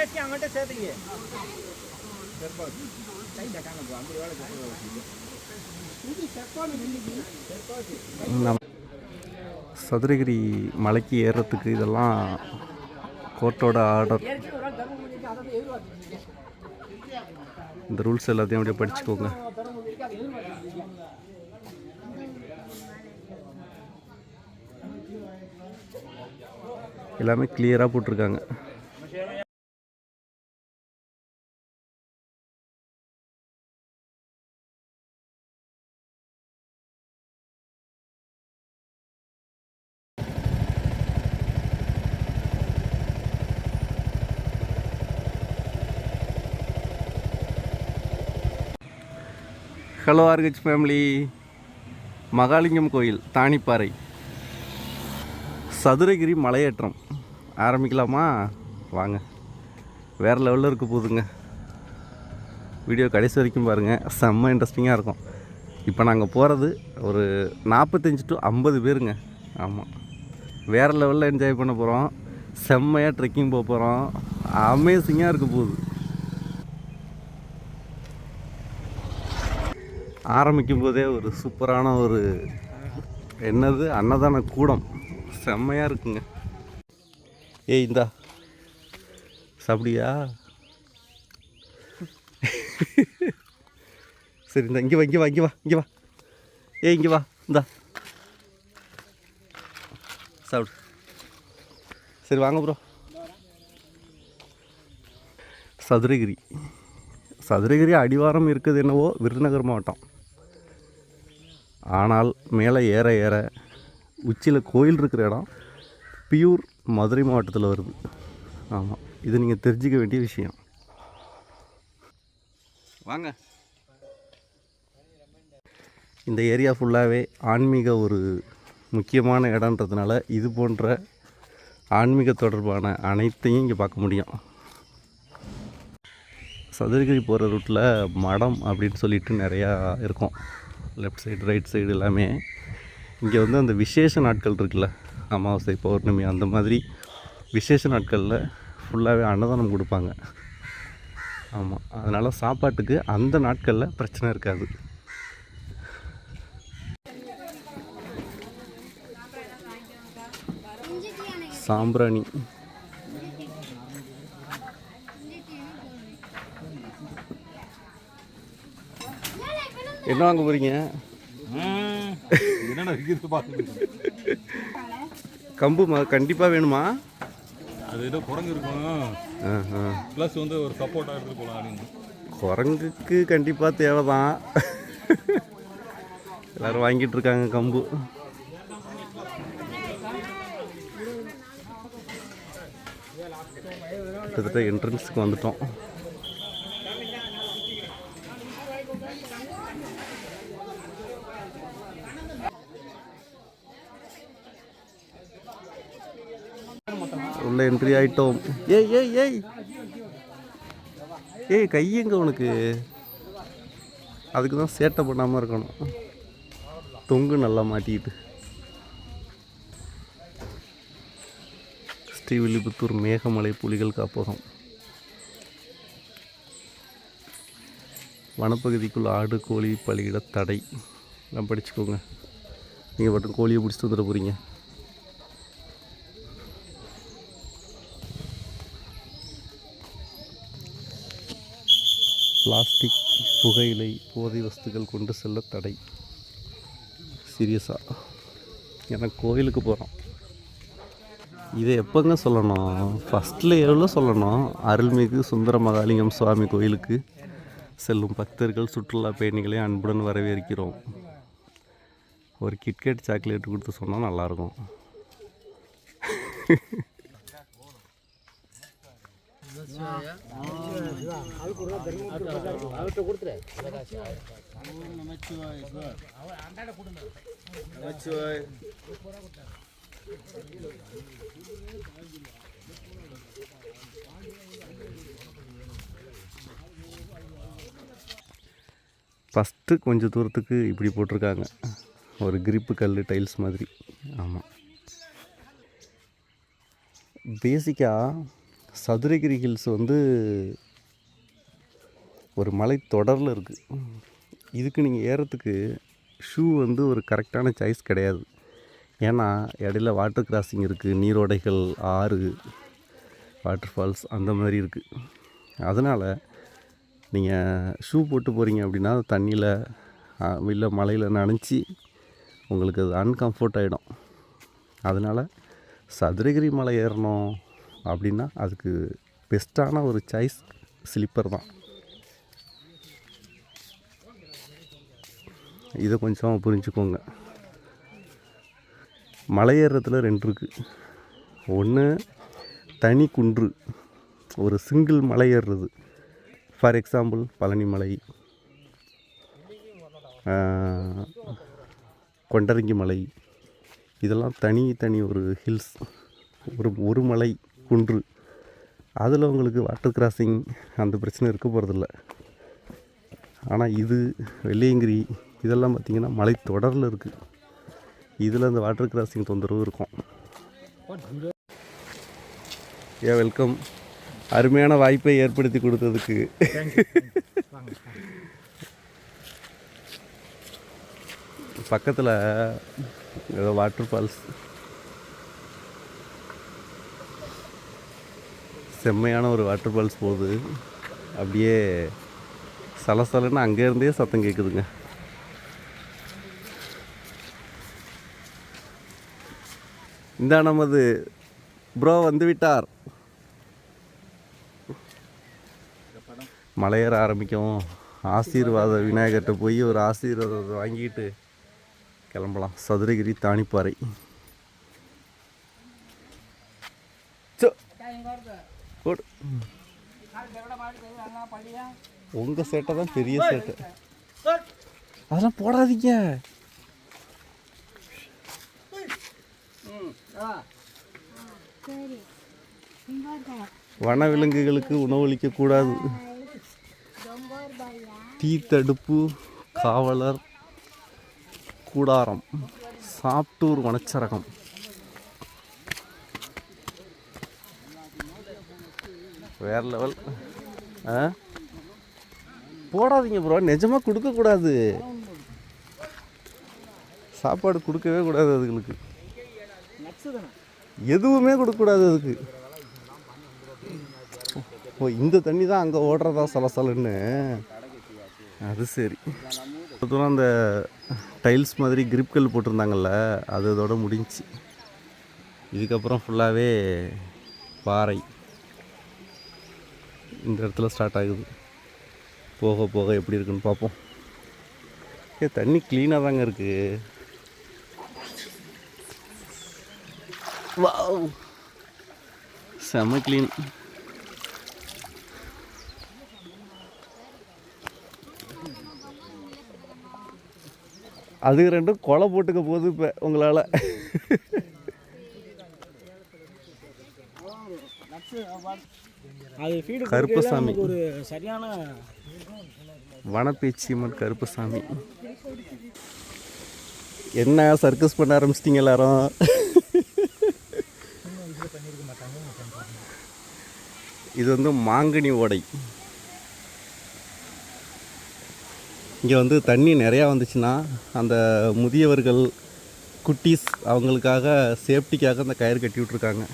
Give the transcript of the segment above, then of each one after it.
அங்கிட்ட சேர்த்துங்க. சதுரகிரி மலைக்கு ஏறுறதுக்கு இதெல்லாம் கோர்ட்டோட ஆர்டர். இந்த ரூல்ஸ் எல்லாத்தையும் அப்படியே படிச்சுக்கோங்க. எல்லாமே கிளியராக போட்டிருக்காங்க. ஹலோ ஆர்கச் ஃபேமிலி, மகாலிங்கம் கோயில் தானிப்பாறை சதுரகிரி மலையேற்றம் ஆரம்பிக்கலாமா? வாங்க, வேறு லெவலில் இருக்க போகுதுங்க. வீடியோ கடைசி வரைக்கும் பாருங்கள், செம்ம இன்ட்ரெஸ்டிங்காக இருக்கும். இப்போ நாங்கள் போகிறது ஒரு 45 to 50 பேருங்க. ஆமாம், வேறு லெவலில் என்ஜாய் பண்ண போகிறோம். செம்மையாக ட்ரெக்கிங் போக போகிறோம். அமேசிங்காக இருக்க போகுது. ஆரம்பிக்கும் போதே ஒரு சூப்பரான ஒரு என்னது அன்னதான கூடம் செம்மையாக இருக்குங்க. ஏய் இந்தா சாப்பிடியா? சரி இந்த இங்கே வா இங்கே வா இங்கே வா இங்கே வா. ஏய் இங்கே வா, இந்தா சாப்பிடு. சரி வாங்க ப்ரோ. சதுரகிரி அடிவாரம் இருக்குது என்னவோ விருதுநகர் மாவட்டம். ஆனால் மேலே ஏற ஏற உச்சியில் கோயில் இருக்கிற இடம் பியூர் மதுரை மாவட்டத்தில் வருது. ஆமாம், இது நீங்கள் தெரிஞ்சிக்க வேண்டிய விஷயம். வாங்க. இந்த ஏரியா ஃபுல்லாகவே ஆன்மீக ஒரு முக்கியமான இடன்றதுனால இது போன்ற ஆன்மீக தொடர்பான அனைத்தையும் இங்கே பார்க்க முடியும். சதுரகிரி போகிற ரூட்டில் மடம் அப்படின்னு சொல்லிட்டு நிறையா இருக்கும். லெஃப்ட் சைடு ரைட் சைடு எல்லாமே. இங்கே வந்து அந்த விசேஷ நாட்கள் இருக்குல்ல, அமாவாசை பௌர்ணமி அந்த மாதிரி விசேஷ நாட்களில் ஃபுல்லாகவே அன்னதானம் கொடுப்பாங்க. ஆமாம், அதனால் சாப்பாட்டுக்கு அந்த நாட்களில் பிரச்சனை இருக்காது. சாம்பிராணி என்ன வாங்க போகிறீங்க? கம்பு கண்டிப்பாக வேணுமா? அது ஏதோ குரங்கு இருக்கும், ப்ளஸ் வந்து ஒரு சப்போர்ட்டாக எடுத்துகிட்டு போகலாம் அப்படின்னு. குரங்குக்கு கண்டிப்பாக தேவை தான். எல்லோரும் வாங்கிட்டு இருக்காங்க கம்பு. கிட்டத்தட்ட என்ட்ரன்ஸுக்கு வந்துட்டோம். உள்ள என்ட்ரி ஆகிட்டோம். ஏய் ஏய் ஏய் ஏய் கையெங்க உனக்கு? அதுக்கு தான் சேட்டை பண்ணாமல் இருக்கணும். தொங்கு நல்லா மாட்டிக்கிட்டு. ஸ்ரீவில்லிபுத்தூர் மேகமலை புலிகள் காப்பகம். வனப்பகுதிக்குள் ஆடு கோழி பலியிட தடை. நான் படிச்சுக்கோங்க. நீங்கள் மட்டும் கோழியை பிடிச்சிட்டு வந்துட போகிறீங்க. பிளாஸ்டிக், புகையிலை, போதை வஸ்துக்கள் கொண்டு செல்ல தடை. சீரியஸாக எனக்கு கோயிலுக்கு போகிறோம். இதை எப்போங்க சொல்லணும்? ஃபஸ்ட்டில் எவ்வளோ சொல்லணும்? அருள்மிகு சுந்தர மகாலிங்கம் சுவாமி கோயிலுக்கு செல்லும் பக்தர்கள் சுற்றுலா பயணிகளை அன்புடன் வரவேற்கிறோம். ஒரு கிட்கேட் சாக்லேட் கொடுத்து சொன்னால் நல்லாயிருக்கும். ஃபஸ்ட்டு கொஞ்சம் தூரத்துக்கு இப்படி போட்டிருக்காங்க, ஒரு கிரிப்பு கல் டைல்ஸ் மாதிரி. ஆமாம், பேசிக்காக சதுரகிரி ஹில்ஸ் வந்து ஒரு மலை தொடரில் இருக்குது. இதுக்கு நீங்கள் ஏறத்துக்கு ஷூ வந்து ஒரு கரெக்டான சாய்ஸ் கிடையாது. ஏன்னா இடையில வாட்டர் கிராசிங் இருக்குது, நீரோடைகள், ஆறு, வாட்டர் ஃபால்ஸ் அந்த மாதிரி இருக்குது. அதனால் நீங்கள் ஷூ போட்டு போகிறீங்க அப்படின்னா தண்ணியில் இல்லை மலையில் நனைச்சி உங்களுக்கு அது அன்கம்ஃபர்ட் ஆகிடும். அதனால் சதுரகிரி மலை ஏறணும் அப்படின்னா அதுக்கு பெஸ்ட்டான ஒரு சாய்ஸ் ஸ்லிப்பர் தான். இதை கொஞ்சம் புரிஞ்சுக்கோங்க. மலை ஏறுறதுல 2 இருக்குது. ஒன்று தனி குன்று, ஒரு சிங்கிள் மலை ஏறுறது. ஃபார் எக்ஸாம்பிள் பழனி மலை, கொண்டரங்கி மலை, இதெல்லாம் தனி ஒரு ஹில்ஸ், ஒரு மலை குன்று. அதில் உங்களுக்கு வாட்டர் கிராசிங் அந்த பிரச்சனை இருக்க போகிறதில்ல. ஆனால் இது வெள்ளியங்கிரி இதெல்லாம் பார்த்திங்கன்னா மலை தொடரில் இருக்குது. இதில் அந்த வாட்டர் கிராசிங் தொந்தரவு இருக்கும். வெல்கம். அருமையான வாய்ப்பை ஏற்படுத்தி கொடுத்ததுக்கு. பக்கத்தில் ஏதோ வாட்டர் ஃபால்ஸ், செம்மையான ஒரு வாட்டர் ஃபால்ஸ் போகுது. அப்படியே சலசலன்னு அங்கேருந்தே சத்தம் கேட்குதுங்க. இந்த நமது ப்ரோ வந்து விட்டார். மலையேற ஆரம்பிக்கவும் ஆசீர்வாத விநாயகர்கிட்ட போய் ஒரு ஆசீர்வாதத்தை வாங்கிட்டு கிளம்பலாம். சதுரகிரி தானிப்பாறை. உங்கள் சேட்டை தான் பெரிய சேட்டை, அதெல்லாம் போடாதீங்க. வனவிலங்குகளுக்கு உணவளிக்க கூடாது. தீ தடுப்பு காவலர் கூடாரம், சாப்டூர் வனச்சரகம். வேற லெவல். போடாதீங்க ப்ரோ, நிஜமாக கொடுக்கக்கூடாது. சாப்பாடு கொடுக்கவே கூடாது அதுங்களுக்கு, எதுவுமே கொடுக்கக்கூடாது அதுக்கு. ஓ, இந்த தண்ணி தான் அங்கே ஓடுறதா சலசலன்னு. அது சரி. தூரம் அந்த டைல்ஸ் மாதிரி கிரிப்கல் போட்டிருந்தாங்கல்ல, அது அதோட முடிஞ்சு. இதுக்கப்புறம் ஃபுல்லாகவே பாறை இந்த இடத்துல ஸ்டார்ட் ஆகுது. போக போக எப்படி இருக்குன்னு பார்ப்போம். தண்ணி க்ளீனாக தாங்க இருக்குது. வாவ், செம க்ளீன். அது 2 கொலை போட்டுக்க போகுது இப்போ உங்களால். கருப்பசாமி, ஒரு சரியான வனப்பேச்சியம்மன் கருப்பசாமி. என்ன சர்க்கஸ் பண்ண ஆரம்பிச்சிட்டிங்க எல்லாரும்? இது வந்து மாங்கனி ஓடை. இங்கே வந்து தண்ணி நிறையா வந்துச்சுன்னா அந்த முதியவர்கள், குட்டீஸ், அவங்களுக்காக சேஃப்டிக்காக அந்த கயிறு கட்டி விட்ருக்காங்க.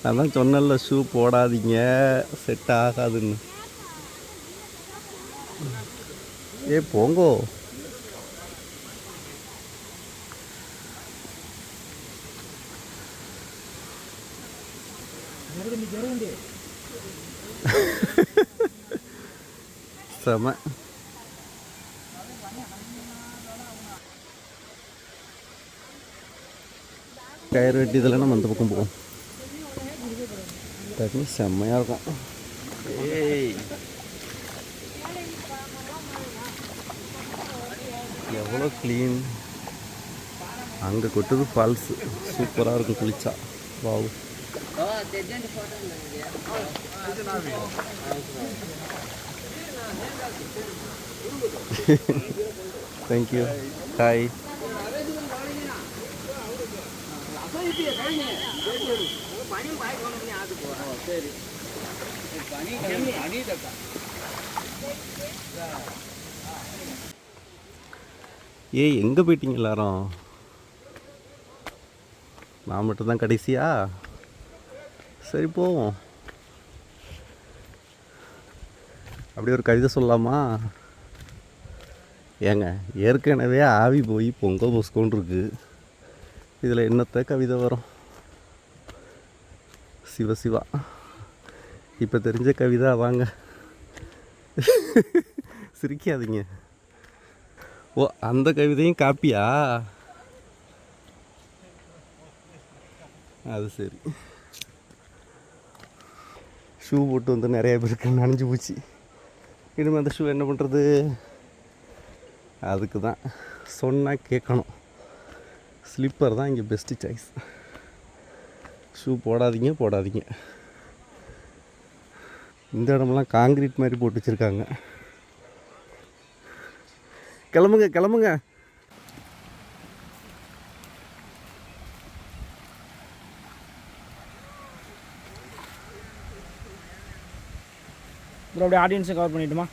அதான் சொன்னல, ஷூ போடாதீங்க, செட் ஆகாதுன்னு. போங்கோ. செம. கயிறு வெட்டியதில் நம்ம அந்த பக்கம் போவோம். தண்ணி செம்மையாக இருக்கும். எவ்வளோ க்ளீன். அங்கே கொட்டுது ஃபால்ஸு, சூப்பராக இருக்கும் குளிச்சா. வாவ். தேங்க்யூ. ஹாய். ஏய், எங்கே போயிட்டீங்க எல்லாரும்? நான் மட்டும்தான் கடைசியா? சரி போவோம். அப்படி ஒரு கவிதை சொல்லலாமா? ஏங்க, ஏற்கனவே ஆவி போய் பொங்க பொஸ்கோன்னு இருக்கு. இதில் என்னத்த கவிதை வரும்? சிவ சிவா. இப்போ தெரிஞ்ச கவிதை வாங்க. சிரிக்காதீங்க. ஓ, அந்த கவிதையும் காப்பியா? அது சரி. ஷூ போட்டு வந்து நிறைய பேருக்கு நனைஞ்சு போச்சு. இனிமேல் அந்த ஷூ என்ன பண்ணுறது? அதுக்கு தான் சொன்னால் கேட்கணும். ஸ்லிப்பர் தான் இங்கே பெஸ்ட்டு சாய்ஸ். ஷூ போடாதீங்க போடாதீங்க. இந்த இடமெல்லாம் காங்கிரீட் மாதிரி போட்டு வச்சுருக்காங்க. கிளம்புங்க கிளம்புங்க. ப்ரோ அப்படியே ஆடியன்ஸை கவர் பண்ணிட்டுமா?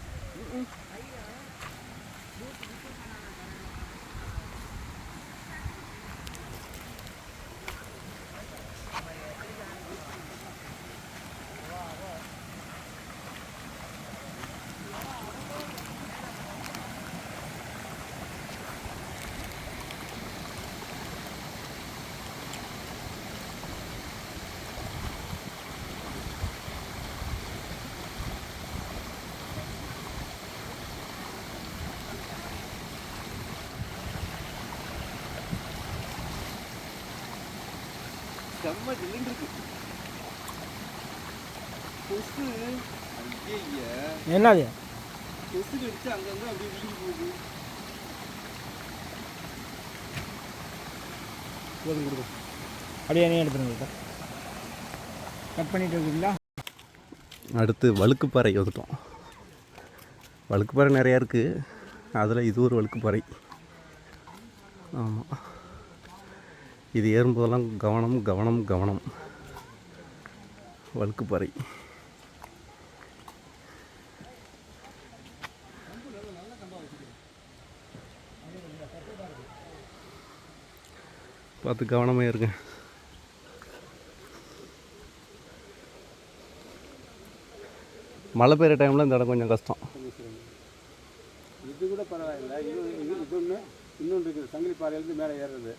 செம்ம ஜில்லுன்னு இருக்கு. கொசு ஐயா, என்னது கொசு கடிச்சு அங்கங்கே அப்படியே விழுந்து போகுது. போதும் கொடுக்கும். அப்படியே என்ன எடுத்துருங்க. கட் பண்ணிட்டு இருக்கீங்களா? அடுத்து வழுக்குப்பாறை வந்துட்டோம். வழுக்குப்பாறை நிறையா இருக்குது. அதில் இது ஒரு வழுக்குப்பாறை. ஆமாம், இது ஏறும்போதெல்லாம் கவனம் கவனம் கவனம். வழுக்குப்பாறை. பார்த்து கவனமாக இருங்க. மழை பெய்கிற டைமில் இந்த இடம் கொஞ்சம் கஷ்டம். இது கூட பரவாயில்ல. இது இன்னொன்று இருக்குது. சங்கிலி பாறையிலேருந்து மேலே ஏறுறது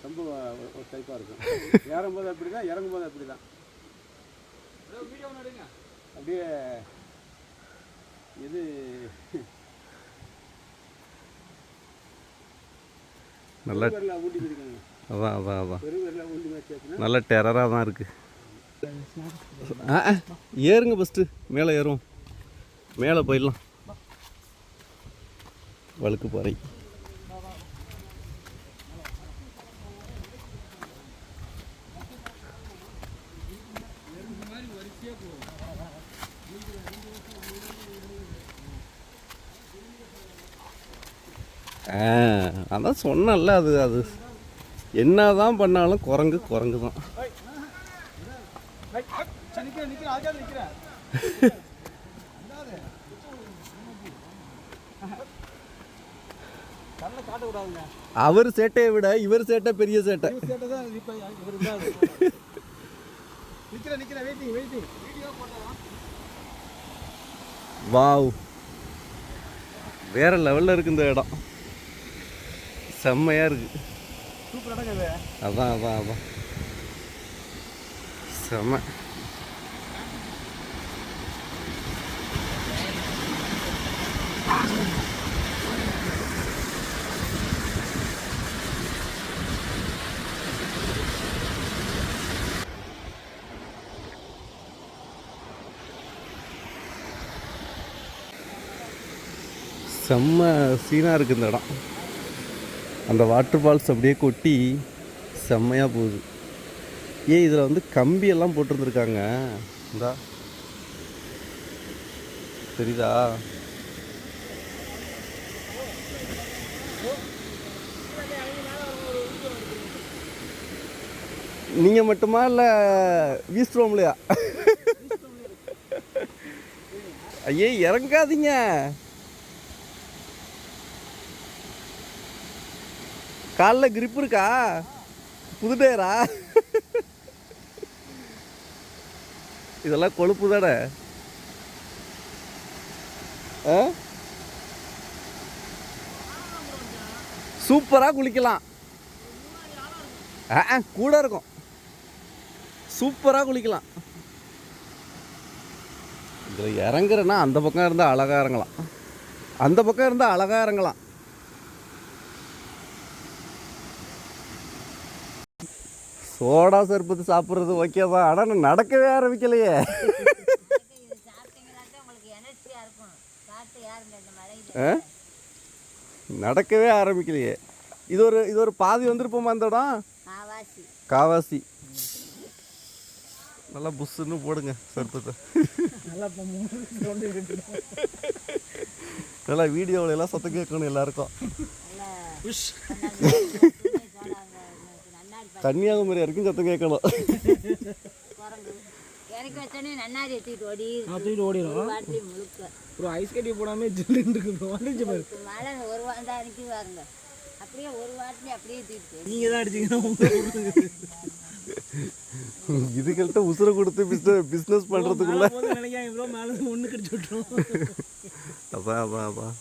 ரொம்ப ஒரு டைப்பாக இருக்கும். ஏறும்போது அப்படி தான், இறங்கும்போது அப்படி தான். அப்படியே இது நல்லா ஊட்டி போயிருக்காங்க. அதான் அதான் அதான் பெருவெல்லாம் ஊண்டி மேய்ச்சாச்சுன்னா நல்லா டெரராக தான் இருக்குது. ஏறுங்க ஃபஸ்ட்டு, மேலே ஏறும். மேலே போயிடலாம். வழுக்குப்பாறை. அதான் சொன்னல, அது அது என்ன தான் பண்ணாலும் குரங்கு குரங்கு தான். அவர் சேட்டையை விட இவர் சேட்டை பெரிய சேட்டை. வாவ், வேற லெவலில் இருக்கு இந்த இடம். செம்மையாக இருக்கு. அதான் அதான் அதான் செம்ம. செம்ம சீனாக இருக்குது இந்த இடம். அந்த வாட்டர் ஃபால்ஸ் அப்படியே கொட்டி செம்மையாக போகுது. இதில் வந்து கம்பி எல்லாம் போட்டிருந்துருக்காங்க. இந்தா தெரியுதா? நீங்கள் மட்டுமா இல்லை வீஸ்ட்ரோம்லையா? ஐயே இறங்காதீங்க. காலில் கிரிப் இருக்கா? புது டயரா? இதெல்லாம் கொழுப்பு தானே. சூப்பராக குளிக்கலாம். கூட இருக்கும். சூப்பராக குளிக்கலாம். இதில் இறங்குறேன்னா அந்த பக்கம் இருந்தால் அழகாக இறங்கலாம், அந்த பக்கம் இருந்தால் அழகாக இறங்கலாம். சோடா சர்பத்து சாப்பிட்றது ஓகே தான், ஆனால் நான் நடக்கவே ஆரம்பிக்கலையே. நடக்கவே ஆரம்பிக்கலையே. இது ஒரு பாதி வந்திருப்போமா அந்த இடம்? காவாசி. நல்லா புஷ்ஷுன்னு போடுங்க சர்பத்தை. நல்லா வீடியோவில் எல்லாம் சத்தம் கேட்கணும் எல்லாருக்கும். கன்னியாகுமரி வரைக்கும் சத்தம் கேட்கணும். ஒரு ஐஸ் கட்டி போடாம ஜில்லுன்னு இருக்கு. நீங்க தான் அடிச்சீங்கன்னா இதுகள்கிட்ட உசுரை கொடுத்து பிஸ்னஸ் பண்ணுறதுக்குள்ள நினைக்காங்க. மேலே ஒன்று கடிச்சு விட்டுரும். அதான்